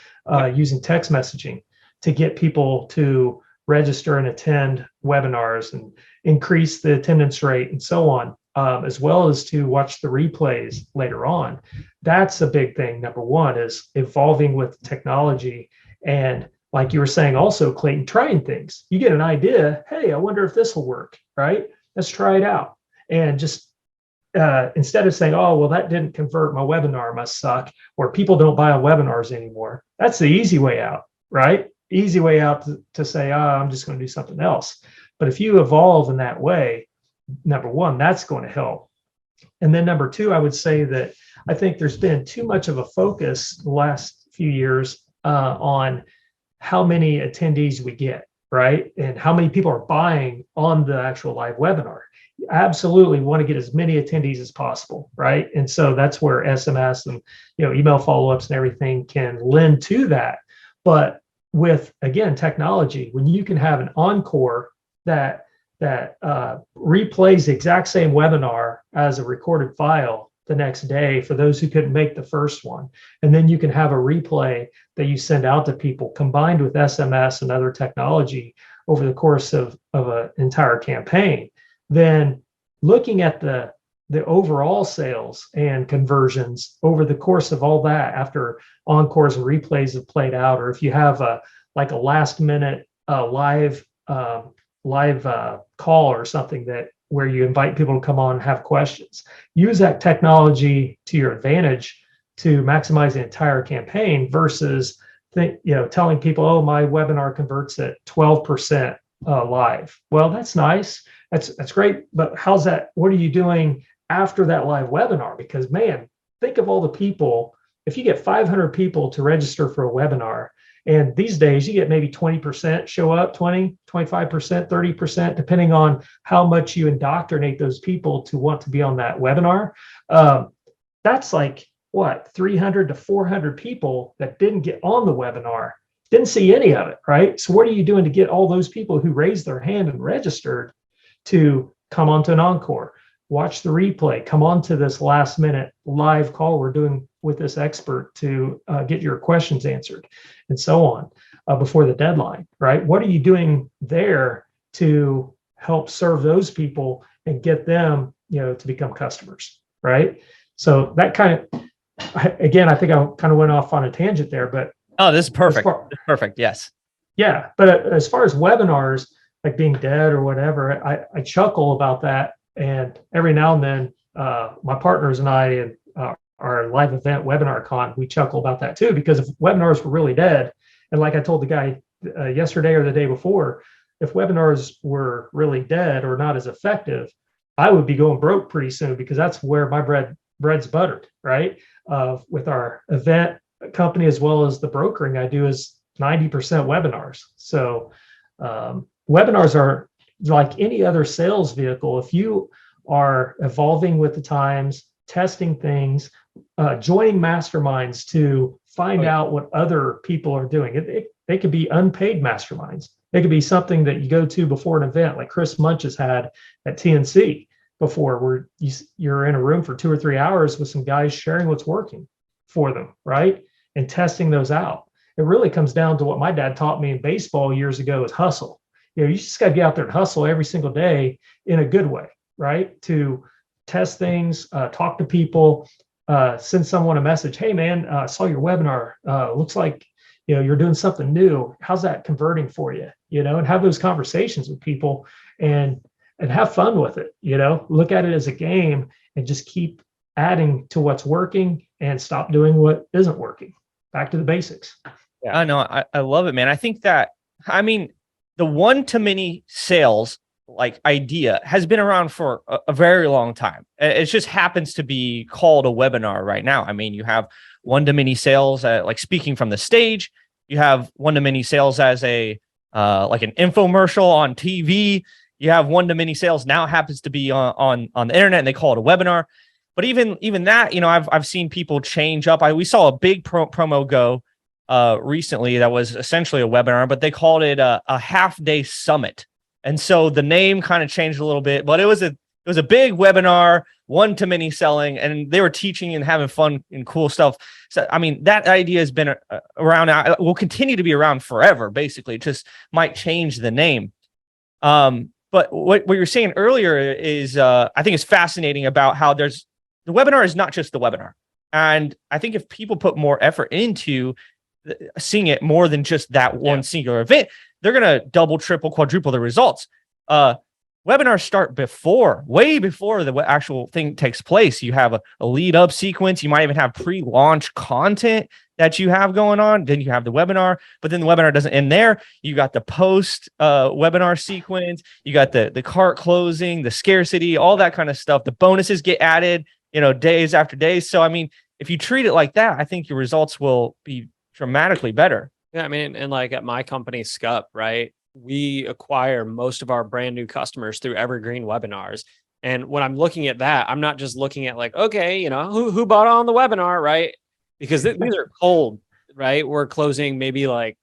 Speaker 3: using text messaging to get people to register and attend webinars and increase the attendance rate and so on, as well as to watch the replays later on. That's a big thing. Number one is evolving with technology. And like you were saying also, Clayton, trying things. You get an idea, hey, I wonder if this will work, right? Let's try it out. And just instead of saying, oh, well, that didn't convert, my webinar must suck, or people don't buy on webinars anymore. That's the easy way out, right? Easy way out to say, I'm just going to do something else. But if you evolve in that way, number one, that's going to help. And then number two, I would say that I think there's been too much of a focus the last few years on how many attendees we get, right? And how many people are buying on the actual live webinar. You absolutely want to get as many attendees as possible, right? And so that's where SMS and email follow-ups and everything can lend to that. But with, again, technology, when you can have an encore that replays the exact same webinar as a recorded file the next day for those who couldn't make the first one, and then you can have a replay that you send out to people combined with SMS and other technology over the course of an entire campaign, then looking at the overall sales and conversions over the course of all that, after encores and replays have played out, or if you have a last minute live call or something where you invite people to come on and have questions, use that technology to your advantage to maximize the entire campaign versus telling people, oh, my webinar converts at 12% live. Well, that's nice. That's great. But how's that? What are you doing after that live webinar? Because, man, think of all the people. If you get 500 people to register for a webinar, and these days you get maybe 20% show up, 20, 25%, 30%, depending on how much you indoctrinate those people to want to be on that webinar. That's like, what, 300 to 400 people that didn't get on the webinar, didn't see any of it, right? So what are you doing to get all those people who raised their hand and registered to come onto an encore, watch the replay, come on to this last minute live call we're doing with this expert to get your questions answered, and so on, before the deadline, right? What are you doing there to help serve those people and get them, to become customers, right? So that again, I think I kind of went off on a tangent there, but
Speaker 2: oh, this is perfect. Perfect. Yes.
Speaker 3: Yeah, but as far as webinars like being dead or whatever, I chuckle about that. And every now and then, my partners and I, and our live event WebinarCon, we chuckle about that too, because if webinars were really dead, and like I told the guy yesterday or the day before, if webinars were really dead or not as effective, I would be going broke pretty soon, because that's where my bread's buttered, right? With our event company as well as the brokering I do is 90% webinars. So webinars are like any other sales vehicle. If you are evolving with the times, testing things, joining masterminds to find out what other people are doing. They could be unpaid masterminds. They could be something that you go to before an event, like Chris Munch has had at TNC before, where you're in a room for 2 or 3 hours with some guys sharing what's working for them, right? And testing those out. It really comes down to what my dad taught me in baseball years ago, is hustle. You just got to get out there and hustle every single day in a good way, right? To test things, talk to people, send someone a message. Hey, man, I saw your webinar. Looks like you're doing something new. How's that converting for you? And have those conversations with people and have fun with it. Look at it as a game and just keep adding to what's working and stop doing what isn't working. Back to the basics.
Speaker 2: Yeah, I know. I love it, man. I think that, the one-to-many sales idea has been around for a very long time. It just happens to be called a webinar right now. You have one-to-many sales, speaking from the stage. You have one-to-many sales as an infomercial on TV. You have one-to-many sales now happens to be on the internet, and they call it a webinar. But even that, I've seen people change up. We saw a big promo go recently that was essentially a webinar, but they called it a half-day summit. And so the name kind of changed a little bit, but it was a big webinar, one-to-many selling, and they were teaching and having fun and cool stuff. So, that idea has been around, will continue to be around forever, basically. It just might change the name. But what you were saying earlier is, I think it's fascinating about how the webinar is not just the webinar. And I think if people put more effort into seeing it more than just that one singular event, they're going to double, triple, quadruple the results. Webinars start way before the actual thing takes place. You have a lead up sequence. You might even have pre-launch content that you have going on. Then you have the webinar, but then the webinar doesn't end there. You got the post webinar sequence. You got the cart closing, the scarcity, all that kind of stuff. The bonuses get added, days after days. So, if you treat it like that, I think your results will be dramatically better.
Speaker 1: Yeah, I mean, and like at my company, Scup, right? We acquire most of our brand new customers through evergreen webinars. And when I'm looking at that, I'm not just looking at like, okay, who bought on the webinar, right? Because these are cold, right? We're closing maybe like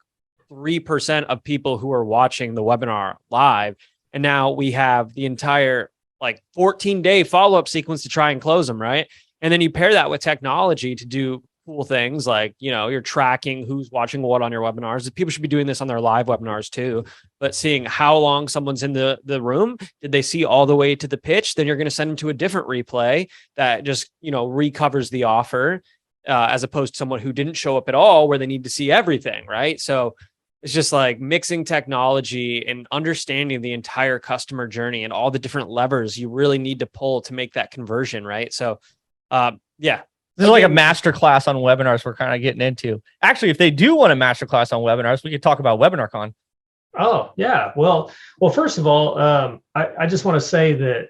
Speaker 1: 3% of people who are watching the webinar live. And now we have the entire like 14-day follow-up sequence to try and close them, right? And then you pair that with technology to do cool things like, you're tracking who's watching what on your webinars. People should be doing this on their live webinars too, but seeing how long someone's in the room. Did they see all the way to the pitch? Then you're going to send them to a different replay that just, recovers the offer, as opposed to someone who didn't show up at all where they need to see everything. Right. So it's just like mixing technology and understanding the entire customer journey and all the different levers you really need to pull to make that conversion. Right. So, yeah.
Speaker 2: This is like a master class on webinars we're kind of getting into. Actually, if they do want a master class on webinars, we could talk about WebinarCon.
Speaker 3: Oh, yeah. Well, first of all, I just want to say that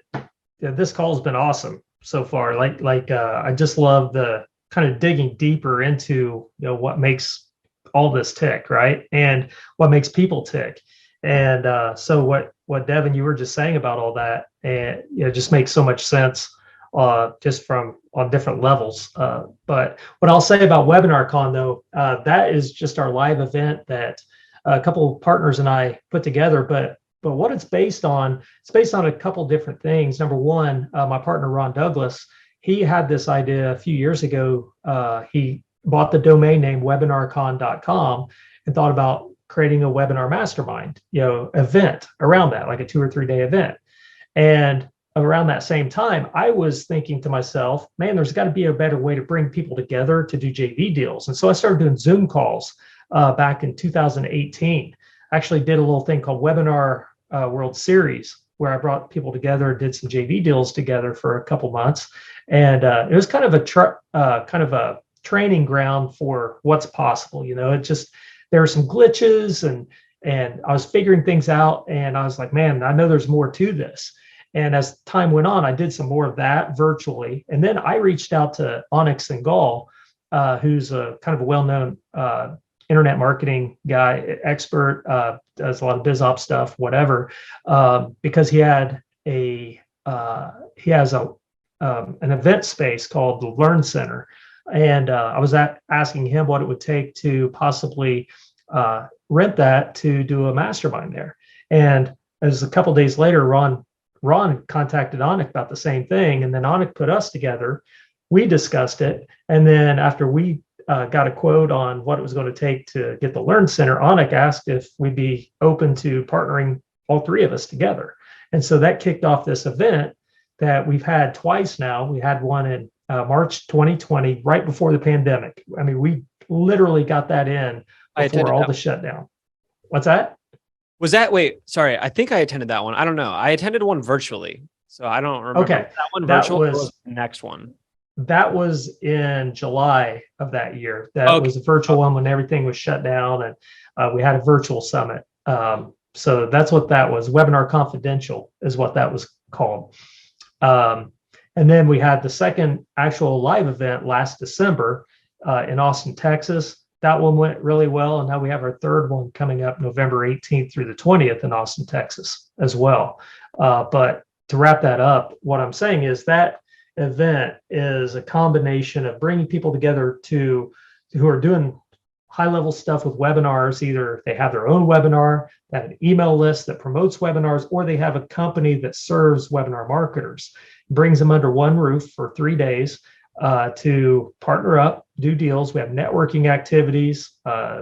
Speaker 3: this call has been awesome so far. I just love the kind of digging deeper into, what makes all this tick, right? And what makes people tick. And so what Devin, you were just saying about all that, and just makes so much sense. Just from on different levels. But what I'll say about WebinarCon though, that is just our live event that a couple of partners and I put together. But what it's based on a couple different things. Number one, my partner Ron Douglas, he had this idea a few years ago. He bought the domain name WebinarCon.com and thought about creating a webinar mastermind, event around that, like a 2 or 3 day event. And around that same time, I was thinking to myself, man, there's got to be a better way to bring people together to do JV deals. And so I started doing Zoom calls back in 2018. I actually did a little thing called Webinar World Series, where I brought people together, did some JV deals together for a couple months. And it was kind of a training ground for what's possible. There were some glitches and I was figuring things out. And I was like, man, I know there's more to this. And as time went on, I did some more of that virtually. And then I reached out to Onyx Singal, who's a kind of a well-known internet marketing guy, expert, does a lot of biz op stuff, whatever, because he has an event space called the Learn Center. And I was asking him what it would take to possibly rent that to do a mastermind there. And as a couple of days later, Ron contacted Anik about the same thing, and then Anik put us together. We discussed it, and then after we got a quote on what it was going to take to get the Learn Center, Anik asked if we'd be open to partnering all three of us together. And so that kicked off this event that we've had twice now. We had one in March 2020, right before the pandemic. I mean, we literally got that in before all the shutdown. What's that?
Speaker 1: Was that, wait, sorry, I think I attended that one. I don't know. I attended one virtually, so I don't remember.
Speaker 3: Okay.
Speaker 1: That one virtual was the next one.
Speaker 3: That was in July of that year. That was a virtual one when everything was shut down, and we had a virtual summit. So that's what that was. Webinar Confidential is what that was called. And then we had the second actual live event last December in Austin, Texas. That one went really well. And now we have our third one coming up November 18th through the 20th in Austin, Texas as well. But to wrap that up, what I'm saying is that event is a combination of bringing people together who are doing high-level stuff with webinars. Either they have their own webinar, they have an email list that promotes webinars, or they have a company that serves webinar marketers. Brings them under one roof for 3 days to partner up, do deals. We have networking activities,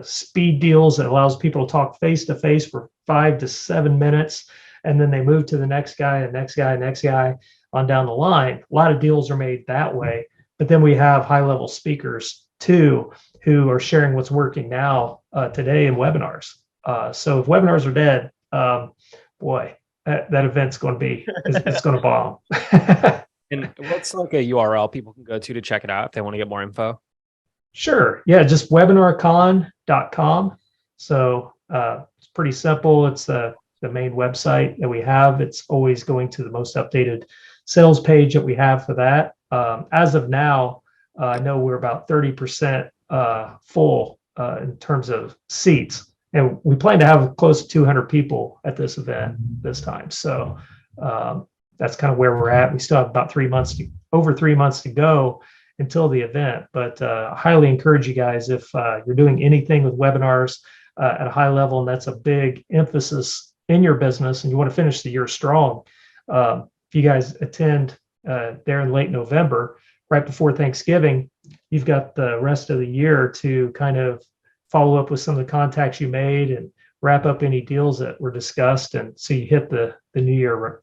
Speaker 3: speed deals that allows people to talk face-to-face for 5 to 7 minutes, and then they move to the next guy, and next guy, next guy on down the line. A lot of deals are made that way. But then we have high-level speakers too, who are sharing what's working now today in webinars. So if webinars are dead, boy, that event's going to be, it's going to bomb.
Speaker 1: And what's like a URL people can go to check it out if they want to get more info?
Speaker 3: Sure. Yeah, just WebinarCon.com. So it's pretty simple. It's the main website that we have. It's always going to the most updated sales page that we have for that. As of now, I know we're about 30% full in terms of seats. And we plan to have close to 200 people at this event this time. So that's kind of where we're at. We still have about over 3 months to go until the event. But I highly encourage you guys, if you're doing anything with webinars at a high level, and that's a big emphasis in your business, and you want to finish the year strong, if you guys attend there in late November, right before Thanksgiving, you've got the rest of the year to kind of follow up with some of the contacts you made and wrap up any deals that were discussed. And so you hit the new year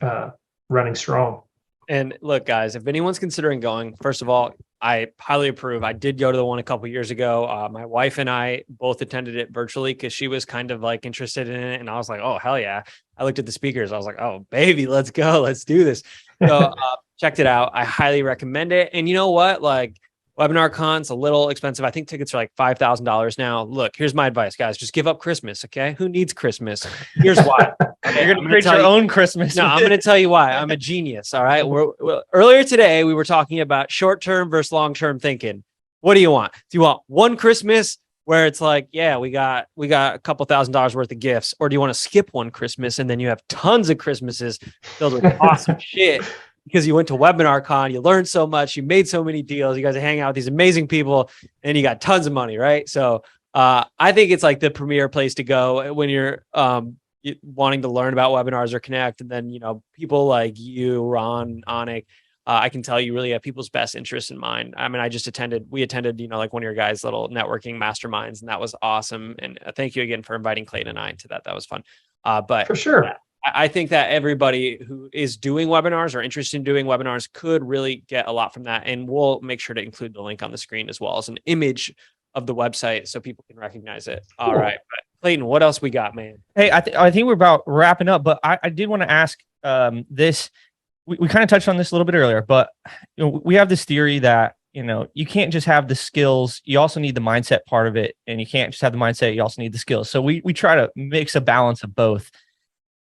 Speaker 3: running strong.
Speaker 1: And look, guys, if anyone's considering going, first of all, I highly approve. I did go to the one a couple of years ago. My wife and I both attended it virtually because she was kind of like interested in it. And I was like, oh, hell yeah. I looked at the speakers. I was like, oh, baby, let's go. Let's do this. So checked it out. I highly recommend it. And you know what? Like, WebinarCon's a little expensive. I think tickets are like $5,000 now. Look, here's my advice, guys. Just give up Christmas, okay? Who needs Christmas? Here's why. Okay,
Speaker 2: You're going to create your own Christmas.
Speaker 1: No, I'm going to tell you why. I'm a genius, all right? Earlier today, we were talking about short-term versus long-term thinking. What do you want? Do you want one Christmas where it's like, yeah, we got a couple $1,000s worth of gifts? Or do you want to skip one Christmas and then you have tons of Christmases filled with awesome shit? Because you went to WebinarCon, you learned so much, you made so many deals, you guys are hanging out with these amazing people, and you got tons of money, right? So I think it's like the premier place to go when you're wanting to learn about webinars or connect. And then, you know, people like you, Ron, Onik, I can tell you really have people's best interests in mind. I mean, we attended, you know, like one of your guys' little networking masterminds, and that was awesome. And thank you again for inviting Clayton and I to that. That was fun. But
Speaker 3: for sure.
Speaker 1: I think that everybody who is doing webinars or interested in doing webinars could really get a lot from that. And we'll make sure to include the link on the screen as well as an image of the website so people can recognize it. Cool. All right. But Clayton, what else we got, man?
Speaker 2: Hey, I think we're about wrapping up, but I did want to ask this. We kind of touched on this a little bit earlier, but you know, we have this theory that, you know, you can't just have the skills. You also need the mindset part of it. And you can't just have the mindset. You also need the skills. So we try to mix a balance of both.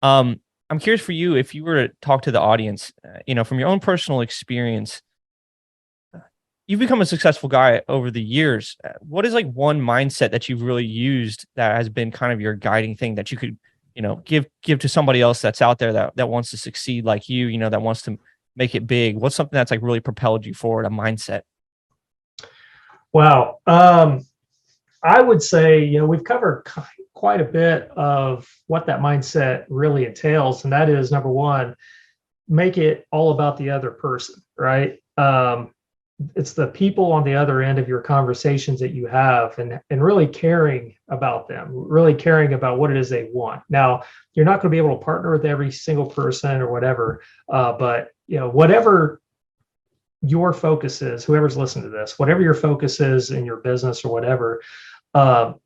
Speaker 2: I'm curious for you, if you were to talk to the audience, you know, from your own personal experience, you've become a successful guy over the years. What is like one mindset that you've really used that has been kind of your guiding thing that you could, you know, give to somebody else that's out there that wants to succeed like you know, that wants to make it big? What's something that's like really propelled you forward, a mindset?
Speaker 3: Wow. I would say, you know, we've covered quite a bit of what that mindset really entails. And that is, number one, make it all about the other person, right? It's the people on the other end of your conversations that you have, and really caring about them, really caring about what it is they want. Now, you're not going to be able to partner with every single person or whatever, but, you know, whatever your focus is, whoever's listening to this, whatever your focus is in your business or whatever,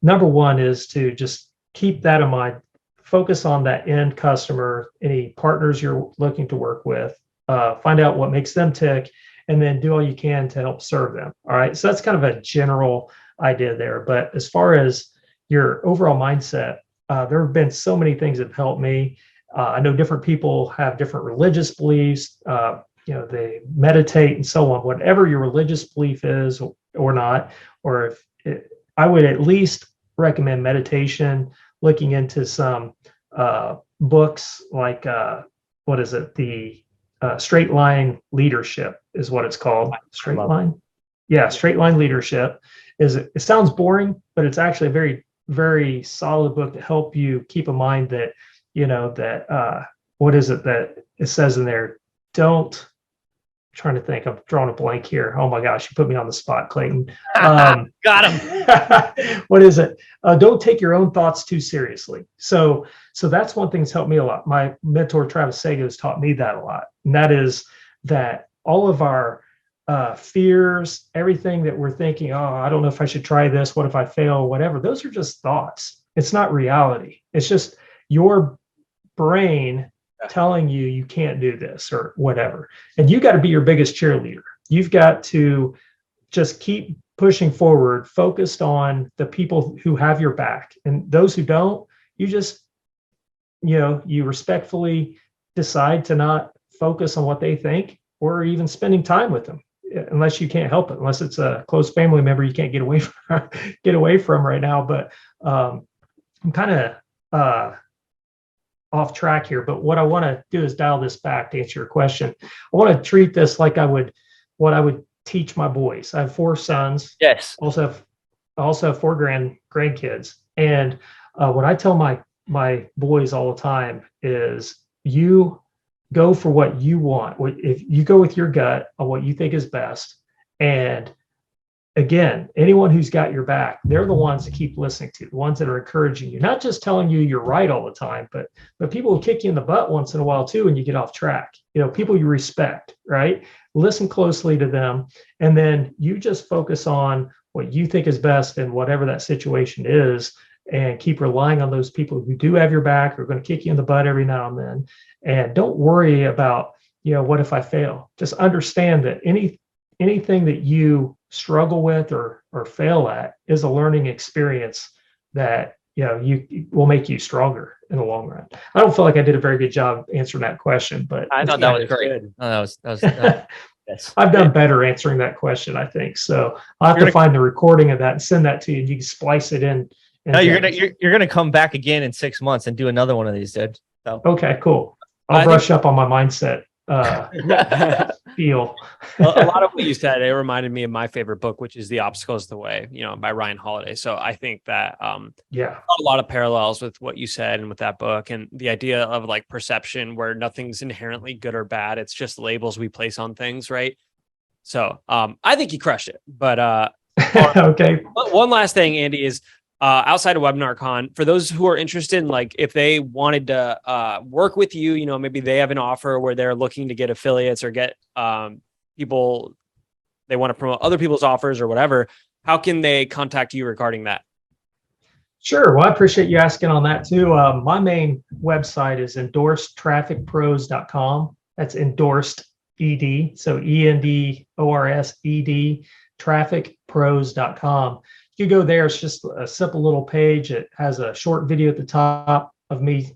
Speaker 3: number one is to just keep that in mind. Focus on that end customer, any partners you're looking to work with, find out what makes them tick, and then do all you can to help serve them. All right. So that's kind of a general idea there. But as far as your overall mindset, there have been so many things that have helped me. I know different people have different religious beliefs. You know, they meditate and so on. Whatever your religious belief is or not, or if I would at least recommend meditation, looking into some books like, what is it? The Straight Line Leadership is what it's called. Straight Line. Yeah, Straight Line Leadership it sounds boring, but it's actually a very, very solid book to help you keep in mind that, you know, that what is it that it says in there? Trying to think, I'm drawing a blank here. Oh my gosh, you put me on the spot, Clayton.
Speaker 2: Got him.
Speaker 3: What is it? Don't take your own thoughts too seriously. So that's one thing that's helped me a lot. My mentor, Travis Sago, has taught me that a lot. And that is that all of our fears, everything that we're thinking, oh, I don't know if I should try this. What if I fail? Whatever. Those are just thoughts. It's not reality. It's just your brain telling you can't do this or whatever. And you got to be your biggest cheerleader. You've got to just keep pushing forward, focused on the people who have your back. And those who don't, you just, you know, you respectfully decide to not focus on what they think or even spending time with them. unless you can't help it, unless it's a close family member you can't get away from right now. But I'm kind of off track here, but what I want to do is dial this back to answer your question. I want to treat this like what I would teach my boys. I have 4 sons.
Speaker 2: Yes.
Speaker 3: I also have 4 grandkids. And what I tell my boys all the time is, you go for what you want. If you go with your gut on what you think is best, and again, anyone who's got your back, they're the ones to keep listening to, the ones that are encouraging you, not just telling you you're right all the time, but people will kick you in the butt once in a while too, and you get off track. People you respect, right? Listen closely to them, and then you just focus on what you think is best in whatever that situation is, and keep relying on those people who do have your back, who are going to kick you in the butt every now and then. And don't worry about, what if I fail? Just understand that anything that you struggle with or fail at is a learning experience that you will make you stronger in the long run. I don't feel like I did a very good job answering that question, but
Speaker 2: I thought that was great. Oh, that was yes.
Speaker 3: I've done better answering that question, I think. So I'll have to find the recording of that and send that to you, and you can splice it in.
Speaker 2: No, you're gonna come back again in 6 months and do another one of these, dude. So.
Speaker 3: Okay, cool. I'll brush up on my mindset. Feel
Speaker 1: a lot of what you said, it reminded me of my favorite book, which is The Obstacle Is the Way, by Ryan Holiday. So I think that a lot of parallels with what you said and with that book, and the idea of like perception, where nothing's inherently good or bad, it's just labels we place on things, right? So I think you crushed it. But
Speaker 3: okay,
Speaker 1: one last thing, Andy, is outside of WebinarCon, for those who are interested in, like, if they wanted to work with you, maybe they have an offer where they're looking to get affiliates or get people, they want to promote other people's offers or whatever, how can they contact you regarding that?
Speaker 3: Sure. Well, I appreciate you asking on that too. My main website is endorsedtrafficpros.com. That's endorsed ED. So ENDORSED, trafficpros.com. You go there, it's just a simple little page. It has a short video at the top of me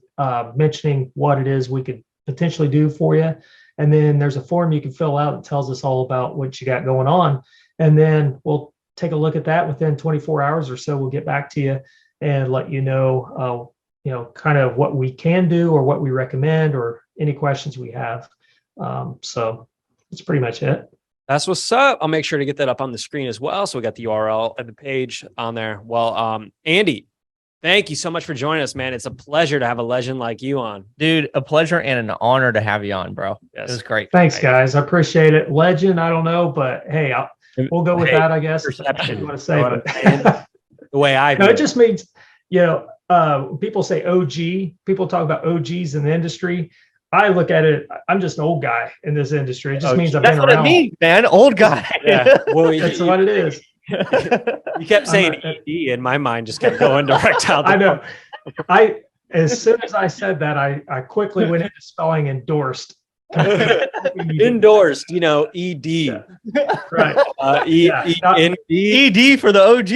Speaker 3: mentioning what it is we could potentially do for you. And then there's a form you can fill out that tells us all about what you got going on. And then we'll take a look at that within 24 hours or so. We'll get back to you and let you know, kind of what we can do or what we recommend or any questions we have. So that's pretty much it.
Speaker 1: That's what's up. I'll make sure to get that up on the screen as well. So we got the URL and the page on there. Well, Andy, thank you so much for joining us, man. It's a pleasure to have a legend like you on.
Speaker 2: Dude, a pleasure and an honor to have you on, bro. Yes. It was great.
Speaker 3: Thanks, guys. I appreciate it. Legend, I don't know, but hey, we'll go with that, I guess.
Speaker 1: Perception.
Speaker 3: You want to say,
Speaker 1: the way I
Speaker 3: view it just means, people say OG. People talk about OGs in the industry. I look at it, I'm just an old guy in this industry. It just means I've been around. That's what it means,
Speaker 2: man. Old guy.
Speaker 1: Yeah. Well,
Speaker 3: that's what it is.
Speaker 1: You kept saying ED, and my mind just kept going direct out.
Speaker 3: I know. As soon as I said that, I quickly went into spelling endorsed.
Speaker 1: Endorsed, ED.
Speaker 3: Yeah. Right.
Speaker 2: ED for the OG.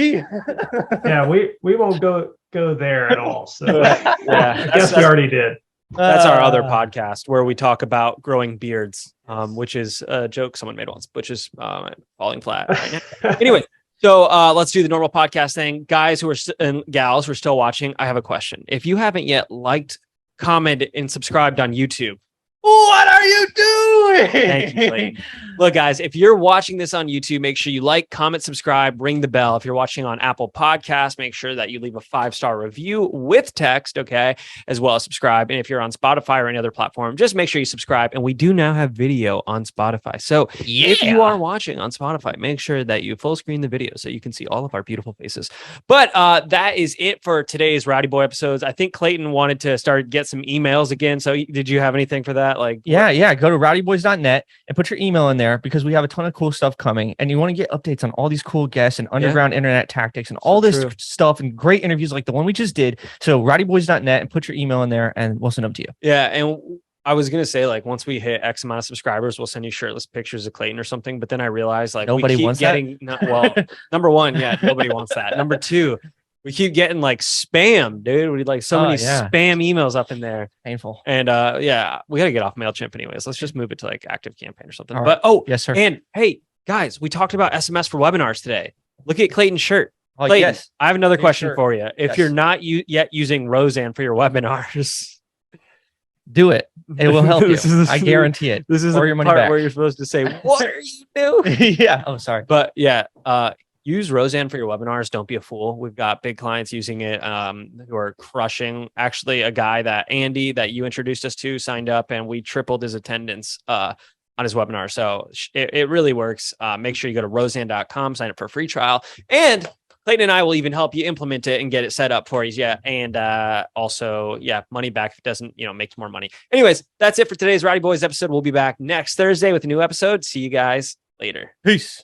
Speaker 3: Yeah, we won't go there at all. So
Speaker 1: yeah,
Speaker 3: I guess we already did.
Speaker 1: That's our other podcast where we talk about growing beards, which is a joke someone made once, which is falling flat right now. Anyway, so let's do the normal podcast thing. Guys and gals who are still watching, I have a question. If you haven't yet liked, commented, and subscribed on YouTube,
Speaker 2: what are you doing?
Speaker 1: Thank you, Clayton. Look, guys, if you're watching this on YouTube, make sure you like, comment, subscribe, ring the bell. If you're watching on Apple Podcasts, make sure that you leave a 5-star review with text, okay, as well as subscribe. And if you're on Spotify or any other platform, just make sure you subscribe. And we do now have video on Spotify. So if you are watching on Spotify, make sure that you full screen the video so you can see all of our beautiful faces. But that is it for today's Rowdy Boy episodes. I think Clayton wanted to get some emails again. So did you have anything for that?
Speaker 2: Yeah. Go to rowdyboys.net and put your email in there, because we have a ton of cool stuff coming, and you want to get updates on all these cool guests and underground internet tactics and all this stuff and great interviews like the one we just did. So rowdyboys.net and put your email in there and we'll send them to you. Yeah.
Speaker 1: And I was going to say, once we hit X amount of subscribers, we'll send you shirtless pictures of Clayton or something. But then I realized
Speaker 2: nobody wants
Speaker 1: that. Number one, nobody wants that. Number two, we keep getting spam, dude. We many spam emails up in there.
Speaker 2: Painful.
Speaker 1: And we got to get off MailChimp anyways. Let's just move it to Active Campaign or something.
Speaker 2: Right.
Speaker 1: But
Speaker 2: yes, sir.
Speaker 1: And hey, guys, we talked about SMS for webinars today. Look at Clayton's shirt.
Speaker 2: Oh,
Speaker 1: Clayton,
Speaker 2: yes.
Speaker 1: I have another
Speaker 2: Big
Speaker 1: question
Speaker 2: shirt.
Speaker 1: for you. If
Speaker 2: Yes.
Speaker 1: you're not yet using Roseanne for your webinars,
Speaker 2: Do it. It will help you.
Speaker 1: This is-
Speaker 2: I guarantee it.
Speaker 1: this is
Speaker 2: Or
Speaker 1: the
Speaker 2: your money
Speaker 1: part
Speaker 2: back.
Speaker 1: where you're supposed to say, "What are you doing?"
Speaker 2: Yeah. Oh, sorry.
Speaker 1: But yeah, use Roseanne for your webinars. Don't be a fool. We've got big clients using it who are crushing. Actually, a guy that Andy that you introduced us to signed up, and we tripled his attendance on his webinar. So it really works. Make sure you go to roseanne.com, sign up for a free trial, and Clayton and I will even help you implement it and get it set up for you. Yeah. And also, yeah, money back if it doesn't, make more money. Anyways, that's it for today's Rowdy Boys episode. We'll be back next Thursday with a new episode. See you guys later.
Speaker 2: Peace.